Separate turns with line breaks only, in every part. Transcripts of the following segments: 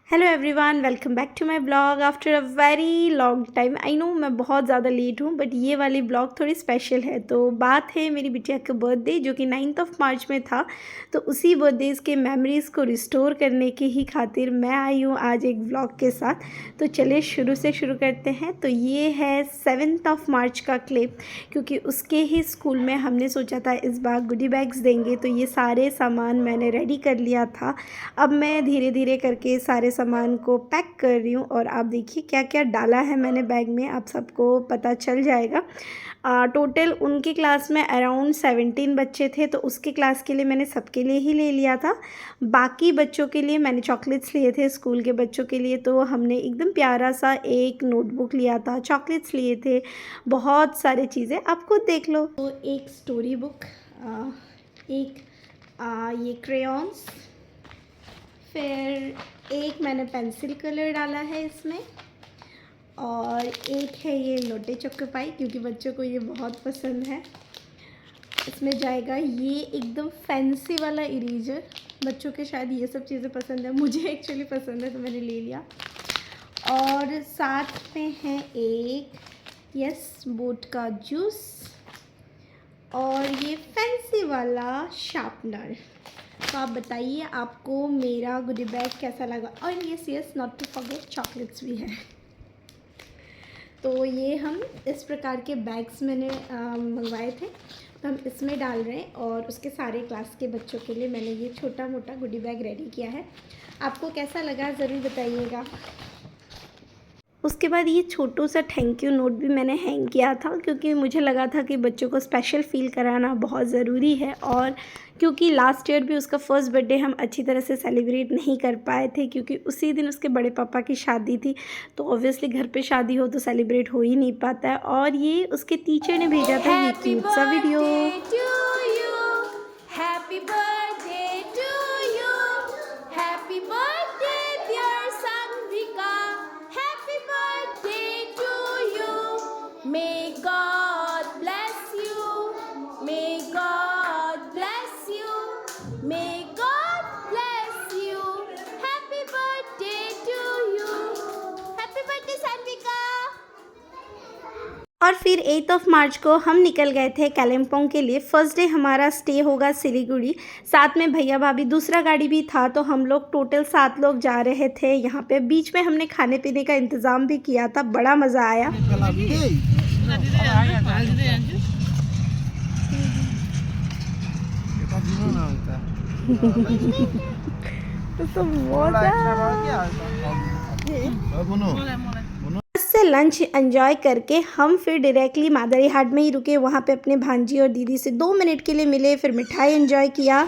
Hello everyone, welcome back to my blog after a very long time. I know मैं बहुत ज़्यादा late हूँ, but ये वाली ब्लॉग थोड़ी स्पेशल है। तो बात है मेरी बिटिया का बर्थडे जो कि 9 मार्च में था। तो उसी बर्थडेज़ के मेमोरीज़ को रिस्टोर करने के ही खातिर मैं आई हूँ आज एक ब्लॉग के साथ। तो चलिए शुरू से शुरू करते हैं। तो ये है 7 मार्च का क्लिप, क्योंकि उसके ही स्कूल में हमने सोचा था इस बार गुडी बैग्स देंगे। तो ये सारे सामान मैंने रेडी कर लिया था। अब मैं धीरे धीरे करके सारे सामान को पैक कर रही हूँ और आप देखिए क्या क्या डाला है मैंने बैग में, आप सबको पता चल जाएगा। टोटल उनकी क्लास में अराउंड 17 बच्चे थे, तो उसके क्लास के लिए मैंने सबके लिए ही ले लिया था। बाकी बच्चों के लिए मैंने चॉकलेट्स लिए थे, स्कूल के बच्चों के लिए तो हमने एकदम प्यारा सा एक नोटबुक लिया था, चॉकलेट्स लिए थे, बहुत सारी चीज़ें आप खुद देख लो। तो एक स्टोरी बुक, एक ये क्रेयॉन्स, फिर एक मैंने पेंसिल कलर डाला है इसमें, और एक है ये लोटे चोको पाई क्योंकि बच्चों को ये बहुत पसंद है। इसमें जाएगा ये एकदम फैंसी वाला इरेजर, बच्चों के शायद ये सब चीज़ें पसंद है, मुझे एक्चुअली पसंद है तो मैंने ले लिया। और साथ में है एक बोट का जूस और ये फैंसी वाला शार्पनर। तो आप बताइए आपको मेरा गुडी बैग कैसा लगा। और yes not to forget chocolates भी है। तो ये हम इस प्रकार के बैग्स मैंने मंगवाए थे, तो हम इसमें डाल रहे हैं। और उसके सारे क्लास के बच्चों के लिए मैंने ये छोटा मोटा गुडी बैग रेडी किया है। आपको कैसा लगा ज़रूर बताइएगा। उसके बाद ये छोटू सा थैंक यू नोट भी मैंने हैंग किया था, क्योंकि मुझे लगा था कि बच्चों को स्पेशल फ़ील कराना बहुत ज़रूरी है। और क्योंकि लास्ट ईयर भी उसका फर्स्ट बर्थडे हम अच्छी तरह से सेलिब्रेट नहीं कर पाए थे, क्योंकि उसी दिन उसके बड़े पापा की शादी थी। तो ऑब्वियसली घर पे शादी हो तो सेलिब्रेट हो ही नहीं पाता है। और ये उसके टीचर ने भेजा था ये क्यूट सा video.
May God bless you. May God bless you. May God bless you. Happy birthday to you. Happy birthday, Sanvika.
और फिर 8 मार्च को हम निकल गए थे कालिम्पोंग के लिए। फर्स्ट डे हमारा स्टे होगा सिलीगुड़ी, साथ में भैया भाभी दूसरा गाड़ी भी था। तो हम लोग टोटल 7 लोग जा रहे थे। यहाँ पे बीच में हमने खाने पीने का इंतज़ाम भी किया था, बड़ा मज़ा आया। से लंच एंजॉय करके हम फिर डायरेक्टली मादरी हाट में ही रुके। वहाँ पे अपने भांजी और दीदी से 2 मिनट के लिए मिले, फिर मिठाई एंजॉय किया।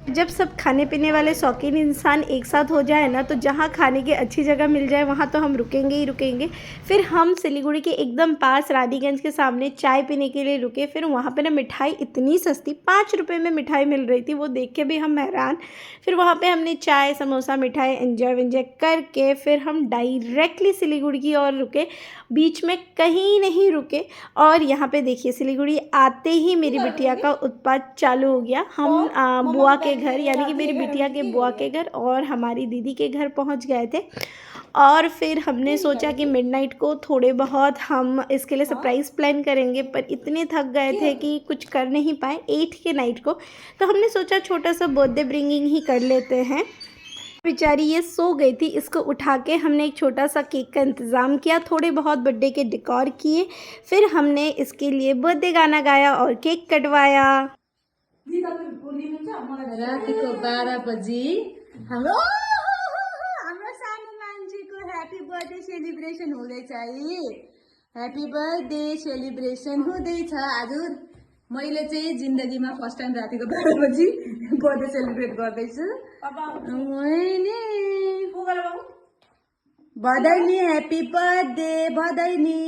जब सब खाने पीने वाले शौकीन इंसान एक साथ हो जाए ना, तो जहाँ खाने की अच्छी जगह मिल जाए वहाँ तो हम रुकेंगे ही रुकेंगे। फिर हम सिलीगुड़ी के एकदम पास रानीगंज के सामने चाय पीने के लिए रुके। फिर वहाँ पे ना मिठाई इतनी सस्ती 5 रुपये में मिठाई मिल रही थी, वो देख के भी हम हैरान। फिर वहाँ पे हमने चाय समोसा मिठाई एंजॉय करके फिर हम डायरेक्टली सिलीगुड़ी की ओर रुके, बीच में कहीं नहीं रुके। और यहाँ पे देखिए सिलीगुड़ी आते ही मेरी बिटिया का उत्पात चालू हो गया। हम बुआ के घर, यानी कि मेरी बिटिया के बुआ के घर और हमारी दीदी के घर पहुँच गए थे। और फिर हमने सोचा कि मिडनाइट को थोड़े बहुत हम इसके लिए सरप्राइज़ प्लान करेंगे, पर इतने थक गए थे कि कुछ कर नहीं पाए 8 के नाइट को। तो हमने सोचा छोटा सा बर्थडे ब्रिंगिंग ही कर लेते हैं। बेचारी ये सो गई थी, इसको उठा के हमने एक छोटा सा केक का इंतज़ाम किया, थोड़े बहुत बर्थडे के डेकोर किए। फिर हमने इसके लिए बर्थडे गाना गाया और केक कटवाया।
रातिको 12 बजी हाम्रो सानो मान्छेको ह्यापी बर्थडे सेलिब्रेसन हुँदैछ है। ह्यापी बर्थडे सेलिब्रेसन हुँदैछ आज। मैले चाहिँ जिन्दगीमा फर्स्ट टाइम रातिको 12 बजी बर्थडे सेलिब्रेट गर्दैछु। मैले बधाई नि, ह्यापी बर्थडे, बधाई नि,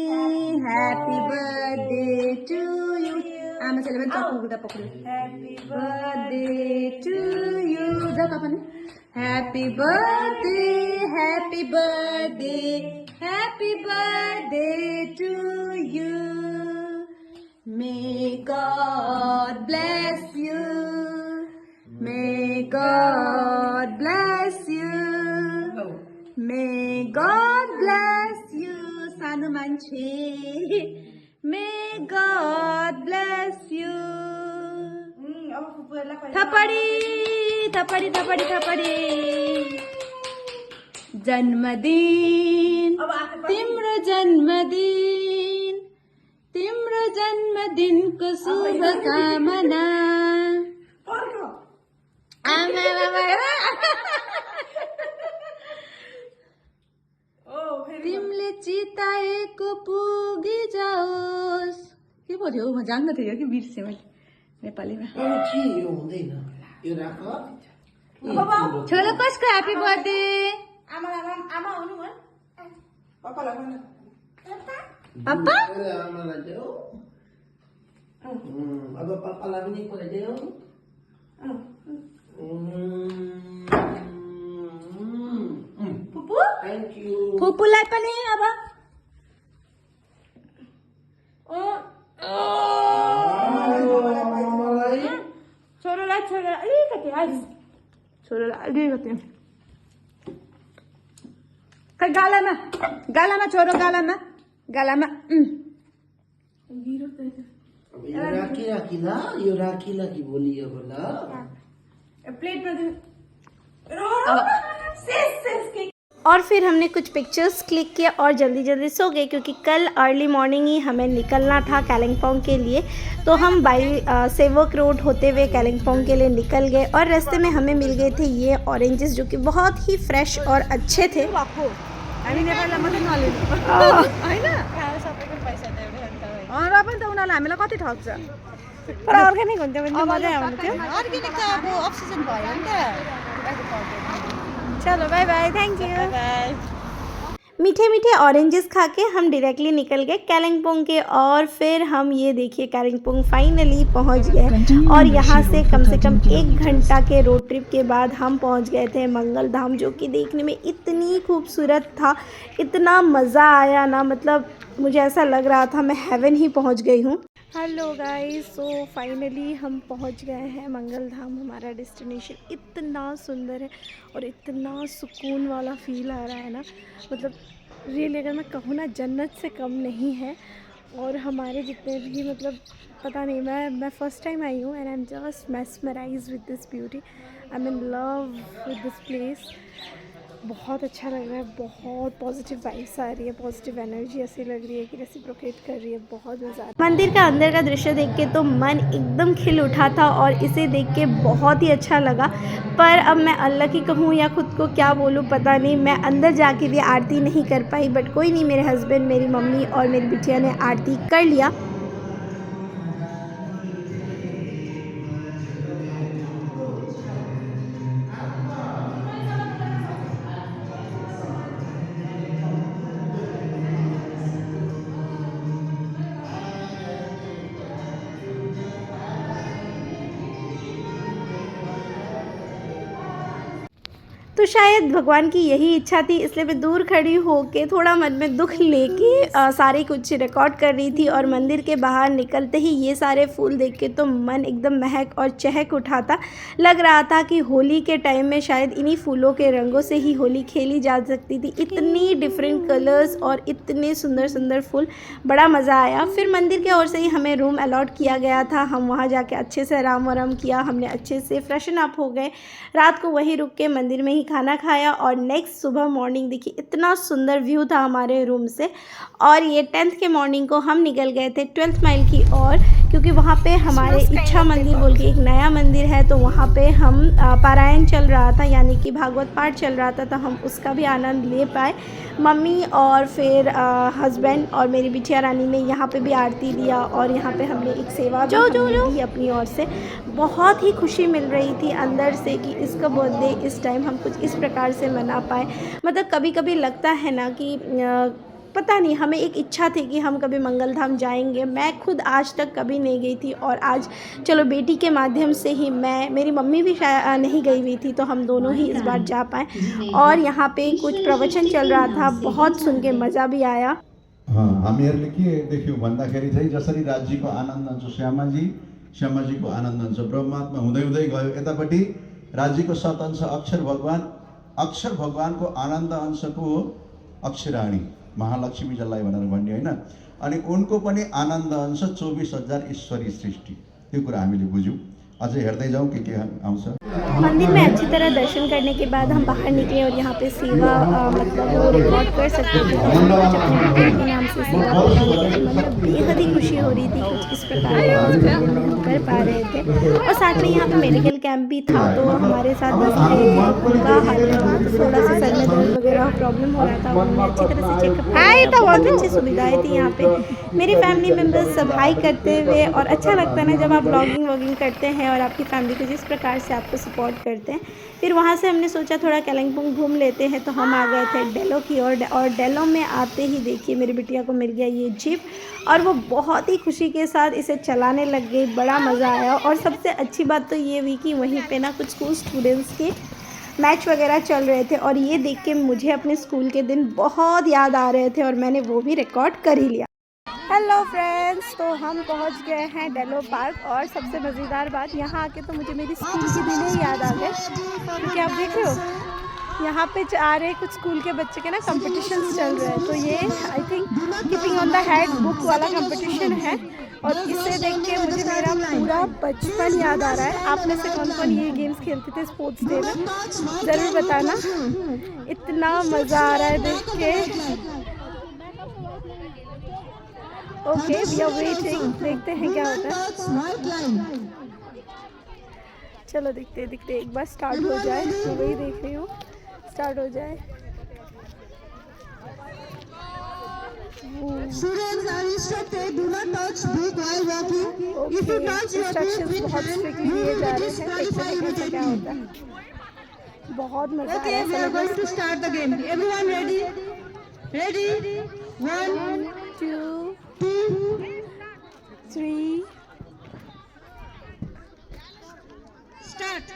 ह्यापी बर्थडे टु यु। आमा चाहिँ पनि चक्कु पक्रियो। Happy birthday to you. जा तपाईँ happy birthday, happy birthday, happy birthday to you. May God bless you. May God bless you. May God bless you. सानो मान्छे. May God bless you. थपडी थपडी थपडी थपडी. जन्मदिन तिम्रो जन्मदिन तिम्रो जन्मदिनको शुभकामना. तिमीले चिताएको पुगी जाओस्. के भन्यो म जान्न थियो कि बिर्सेँ मैले नेपालीमा. छोरो कसको ह्याप्पी बर्थडे? आमा हुनु भयो. पापा
अब पापालाई पनि खोलाइदेऊ. Thank you.
फुपूलाई पनि अब छोरोलाई अलिकति खै गालामा छोरो गालामा
यो राखी कि भोलि अब ल
प्लेटमा
और फिर हमने कुछ पिक्चर्स क्लिक किया और जल्दी जल्दी सो गए क्योंकि कल अर्ली मॉर्निंग ही हमें निकलना था कालिम्पोंग के लिए। तो हम बाई सेवक रोड होते हुए कालिम्पोंग के लिए निकल गए और रास्ते में हमें मिल गए थे ये ऑरेंजेस जो कि बहुत ही फ्रेश और अच्छे थे। पर अर्ग्यानिक हुन्थ्यो भने मजा आउँथ्यो। चलो बाय बाय, थैंक यू। मीठे मीठे ऑरेंजेस खा के हम डायरेक्टली निकल गए कालिम्पोंग के और फिर हम ये देखिए कालिम्पोंग फाइनली पहुंच गए और यहाँ से कम 1 घंटा के रोड ट्रिप के बाद हम पहुंच गए थे मंगल धाम, जो कि देखने में इतनी खूबसूरत था, इतना मज़ा आया ना, मतलब मुझे ऐसा लग रहा था मैं हेवन ही पहुंच गई हूँ। हेलो गाइस, सो फाइनली हम पहुंच गए हैं मंगल धाम। हमारा डेस्टिनेशन इतना सुंदर है और इतना सुकून वाला फील आ रहा है ना, मतलब रियली अगर मैं कहूँ ना जन्नत से कम नहीं है। और हमारे जितने भी मतलब पता नहीं, मैं फ़र्स्ट टाइम आई हूँ and I am just mesmerised with this beauty. I am in love with this place. बहुत अच्छा लग रहा है, बहुत पॉजिटिव वाइब्स आ रही है, पॉजिटिव एनर्जी ऐसी लग रही है कि रेसिप्रोकेट कर रही है, बहुत मज़ा। मंदिर का अंदर का दृश्य देख के तो मन एकदम खिल उठा था और इसे देख के बहुत ही अच्छा लगा। पर अब मैं अल्लाह की कहूँ या खुद को क्या बोलूँ पता नहीं, मैं अंदर जाके भी आरती नहीं कर पाई, बट कोई नहीं, मेरे हस्बैंड, मेरी मम्मी और मेरी बिटिया ने आरती कर लिया। तो शायद भगवान की यही इच्छा थी, इसलिए मैं दूर खड़ी होके थोड़ा मन में दुख लेके सारे कुछ रिकॉर्ड कर रही थी। और मंदिर के बाहर निकलते ही ये सारे फूल देख के तो मन एकदम महक और चहक उठा था। लग रहा था कि होली के टाइम में शायद इन्हीं फूलों के रंगों से ही होली खेली जा सकती थी। इतनी डिफरेंट कलर्स और इतने सुंदर सुंदर फूल, बड़ा मज़ा आया। फिर मंदिर के ओर से ही हमें रूम अलॉट किया गया था। हम वहाँ जाके अच्छे से आराम वाराम किया, हमने अच्छे से फ्रेशन अप हो गए, रात को वहीं रुक के मंदिर में ही खाना खाया। और नेक्स्ट सुबह मॉर्निंग देखिए इतना सुंदर व्यू था हमारे रूम से। और ये 10th के मॉर्निंग को हम निकल गए थे 12th माइल की ओर, क्योंकि वहाँ पे हमारे इच्छा मंदिर बोल के एक नया मंदिर है, तो वहाँ पे हम पारायण चल रहा था, यानी कि भागवत पाठ चल रहा था, तो हम उसका भी आनंद ले पाए। मम्मी और फिर हस्बैंड और मेरी बिटिया रानी ने यहाँ पे भी आरती लिया और यहाँ पे हमने एक सेवा भी दी अपनी ओर से। बहुत ही खुशी मिल रही थी अंदर से कि इसका बर्थडे इस टाइम हम कुछ इस प्रकार से मना पाए। मतलब कभी कभी लगता है ना कि पता नहीं, हमें एक इच्छा थी कि हम कभी मंगल धाम जाएंगे। मैं खुद आज तक कभी नहीं गई थी और आज चलो बेटी के माध्यम से ही मेरी मम्मी भी शायद नहीं गई हुई थी, तो हम दोनों ही इस बार जा पाए। और यहाँ पे कुछ प्रवचन चल रहा था, बहुत सुन के मज़ा भी आया।
हामीहरूले के देख्यौँ भन्दाखेरि चाहिँ जसरी राज्यको आनन्द हुन्छ श्यामाजीको आनन्द हुन्छ ब्रह्मात्मा हुँदै हुँदै गयो यतापट्टि राज्यको सत अंश अक्षर भगवानको आनन्द अंशको हो अक्षराणी महालक्ष्मी जसलाई भनेर भन्ने होइन अनि उनको पनि आनन्द अंश 24,000 ईश्वरी सृष्टि त्यो कुरा हामीले बुझ्यौँ अझै हेर्दै जाउँ के आउँछ।
मंदिर में अच्छी तरह दर्शन करने के बाद हम बाहर निकले और यहाँ पे सेवा मतलब वो रिकॉर्ड कर सकते थे तो नाम से सेवा मतलब बेहद ही खुशी हो रही थी कुछ इस प्रकार हम कर पा रहे थे और साथ में यहाँ पे मेडिकल कैंप भी था तो हमारे साथ उनका थोड़ा सा सर में दर्द वगैरह प्रॉब्लम हो रहा था उन्होंने अच्छी तरह से चेकअप कराया था बहुत अच्छी सुविधाएँ थी यहाँ पे मेरी फैमिली मेम्बर्स सब हाई करते हुए और अच्छा लगता है ना जब आप ब्लॉगिंग करते हैं और आपकी फैमिली को जिस प्रकार से आपको सपोर्ट करते हैं। फिर वहाँ से हमने सोचा थोड़ा कालिम्पोंग घूम लेते हैं तो हम आ गए थे डेलो की ओर और डेलो में आते ही देखिए मेरी बिटिया को मिल गया ये जीप और वो बहुत ही खुशी के साथ इसे चलाने लग गई। बड़ा मज़ा आया और सबसे अच्छी बात तो ये हुई कि वहीं पे ना कुछ स्कूल स्टूडेंट्स के मैच वगैरह चल रहे थे और ये देख के मुझे अपने स्कूल के दिन बहुत याद आ रहे थे और मैंने वो भी रिकॉर्ड कर ही लिया। हेलो फ्रेंड्स, तो हम पहुंच गए हैं डेलो पार्क और सबसे मज़ेदार बात यहाँ आके तो मुझे मेरी स्कूल के दिन ही याद आ गए क्योंकि आप देख रहे हो यहाँ पे आ रहे कुछ स्कूल के बच्चे के ना कंपटीशंस चल रहे हैं तो ये I think keeping on the head book वाला कंपटीशन है और इसे देख के मुझे मेरा पूरा बचपन याद आ रहा है। आप में से कौन कौन ये गेम्स खेलते थे स्पोर्ट्स डे में ज़रूर बताना, इतना मज़ा आ रहा है देख के। ओके वी आर वेटिंग, देखते हैं क्या होता है। चलो देखते एक बार स्टार्ट हो जाए, मैं वही देख रही हूँ, स्टार्ट हो जाए।
Students are instructed do not touch book while walking. If you touch your book,
बहुत स्ट्रिक्टली दिए जा रहे हैं, देखते हैं कैसा क्या होता है। बहुत मजा आ रहा है।
we are going to start the game. Everyone ready? Ready? 1,
2,
2,
3
start.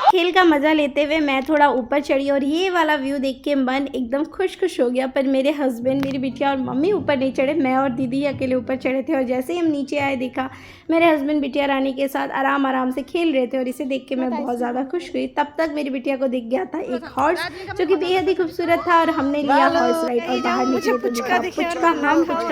खेल का मज़ा लेते हुए मैं थोड़ा ऊपर चढ़ी और ये वाला व्यू देख के मन एकदम खुश हो गया। पर मेरे हस्बैंड, मेरी बिटिया और मम्मी ऊपर नहीं चढ़े, मैं और दीदी अकेले ऊपर चढ़े थे और जैसे ही हम नीचे आए देखा मेरे हस्बैंड बिटिया रानी के साथ आराम से खेल रहे थे और इसे देख के मैं बहुत ज़्यादा खुश हुई। तब तक मेरी बिटिया को दिख गया था एक हॉर्स जो कि बेहद ही खूबसूरत था और हमने लिया हॉर्स राइड और बाहर निकले तो पुचका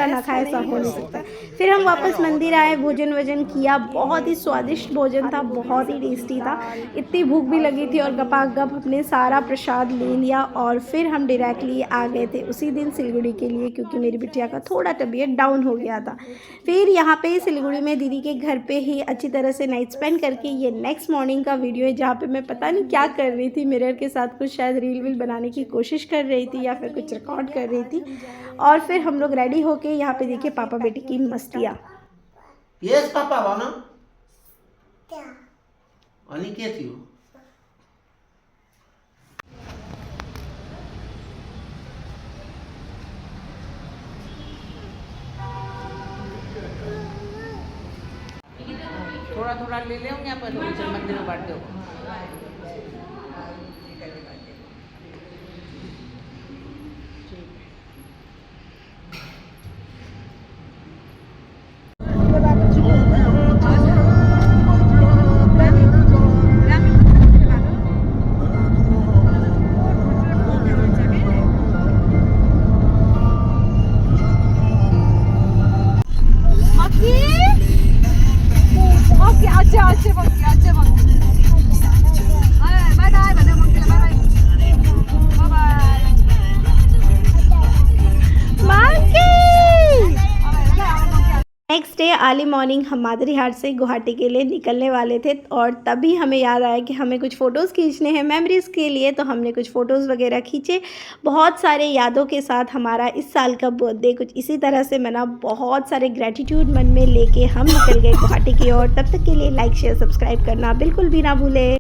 ना खाए ऐसा हो नहीं सकता। फिर हम वापस मंदिर आए, भोजन वजन किया, बहुत ही स्वादिष्ट भोजन था, बहुत ही टेस्टी था, इतनी भूख भी लगी थी और गपागप अपने सारा प्रसाद ले लिया और फिर हम डायरेक्टली आ गए थे उसी दिन सिलीगुड़ी के लिए क्योंकि मेरी बिटिया का थोड़ा तबीयत डाउन हो गया था। फिर यहाँ पे सिलीगुड़ी में दीदी के घर पे ही अच्छी तरह से नाइट स्पेंड करके ये नेक्स्ट मॉर्निंग का वीडियो है जहाँ पे मैं पता नहीं क्या कर रही थी, मिरर के साथ कुछ शायद रील बनाने की कोशिश कर रही थी या फिर कुछ रिकॉर्ड कर रही थी। और फिर हम लोग रेडी होके यहाँ पे देखिए पापा बेटी की मस्तियाँ।
यस पापा भन अनि के थियो?
थोड़ा ले ले यहाँ पर मंदिर में बांट दो।
नेक्स्ट डे अर्ली मॉर्निंग हम मादरीहाट से गुवाहाटी के लिए निकलने वाले थे और तभी हमें याद आया कि हमें कुछ फ़ोटोज़ खींचने हैं मेमोरीज़ के लिए, तो हमने कुछ फ़ोटोज़ वगैरह खींचे। बहुत सारे यादों के साथ हमारा इस साल का बर्थडे कुछ इसी तरह से मना, बहुत सारे ग्रेटिट्यूड मन में लेके हम निकल गए गुवाहाटी की ओर। तब तक के लिए लाइक शेयर सब्सक्राइब करना बिल्कुल भी ना भूलें।